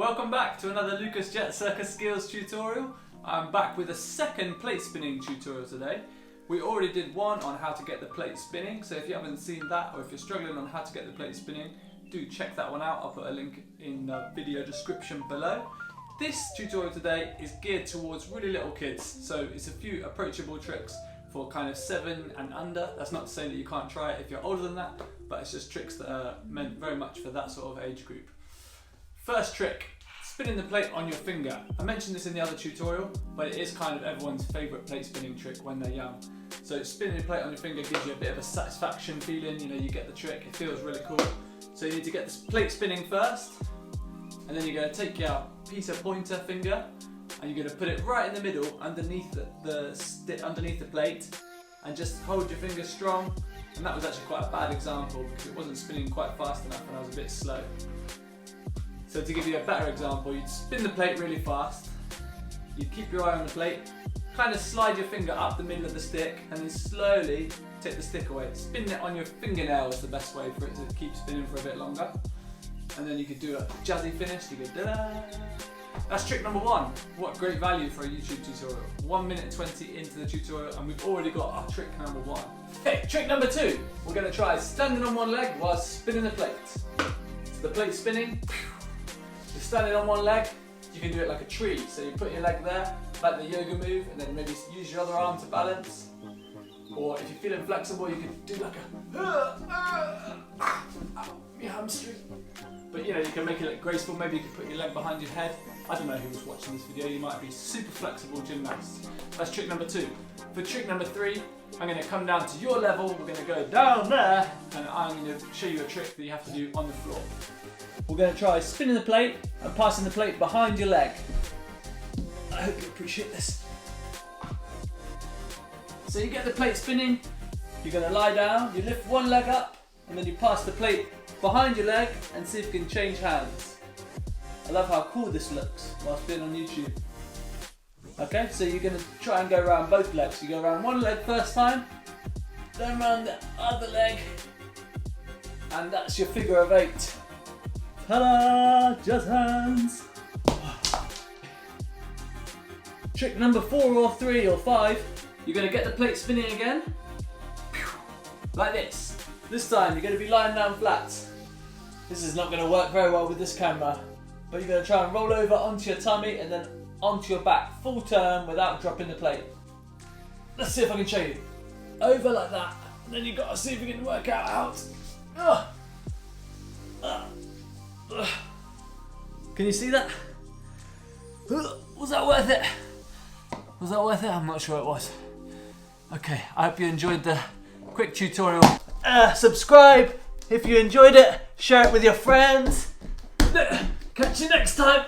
Welcome back to another Lucas Jet Circus Skills tutorial. I'm back with a second plate spinning tutorial today. We already did one on how to get the plate spinning, so if you haven't seen that or if you're struggling on how to get the plate spinning, do check that one out. I'll put a link in the video description below. This tutorial today is geared towards really little kids, so it's a few approachable tricks for kind of 7 and under. That's not to say that you can't try it if you're older than that, but it's just tricks that are meant very much for that sort of age group. First trick, spinning the plate on your finger. I mentioned this in the other tutorial, but it is kind of everyone's favourite plate spinning trick when they're young. So spinning the plate on your finger gives you a bit of a satisfaction feeling, you know, you get the trick, it feels really cool. So you need to get this plate spinning first, and then you're going to take your piece of pointer finger, and you're going to put it right in the middle underneath the plate, and just hold your finger strong. And that was actually quite a bad example because it wasn't spinning quite fast enough and I was a bit slow. So to give you a better example, you'd spin the plate really fast, you'd keep your eye on the plate, kind of slide your finger up the middle of the stick and then slowly take the stick away. Spin it on your fingernail is the best way for it to keep spinning for a bit longer. And then you could do a jazzy finish, you could da-da. That's trick number 1. What great value for a YouTube tutorial. 1 minute 20 into the tutorial and we've already got our trick number 1. Okay, trick number 2. We're going to try standing on one leg while spinning the plate. So the plate spinning, you're standing on one leg, you can do it like a tree. So you put your leg there, like the yoga move, and then maybe use your other arm to balance. Or if you're feeling flexible, you can do like a your hamstring. But you know, you can make it look graceful. Maybe you can put your leg behind your head. I don't know who was watching this video. You might be super flexible gymnasts. That's trick number 2. For trick number 3, I'm going to come down to your level. We're going to go down there, and I'm going to show you a trick that you have to do on the floor. We're going to try spinning the plate and passing the plate behind your leg. I hope you appreciate this. So you get the plate spinning, you're going to lie down, you lift one leg up, and then you pass the plate behind your leg and see if you can change hands. I love how cool this looks whilst being on YouTube. Okay, so you're going to try and go around both legs. You go around one leg first time, then around the other leg, and that's your figure of 8. Ta-da! Jazz hands! Trick number 4 or 3 or 5, you're going to get the plate spinning again, like this. This time you're going to be lying down flat. This is not going to work very well with this camera, but you're going to try and roll over onto your tummy and then onto your back, full turn without dropping the plate. Let's see if I can show you. Over like that, and then you've got to see if you can work out. Can you see that? Was that worth it? Was that worth it? I'm not sure it was. Okay, I hope you enjoyed the quick tutorial. Subscribe if you enjoyed it, share it with your friends. Catch you next time.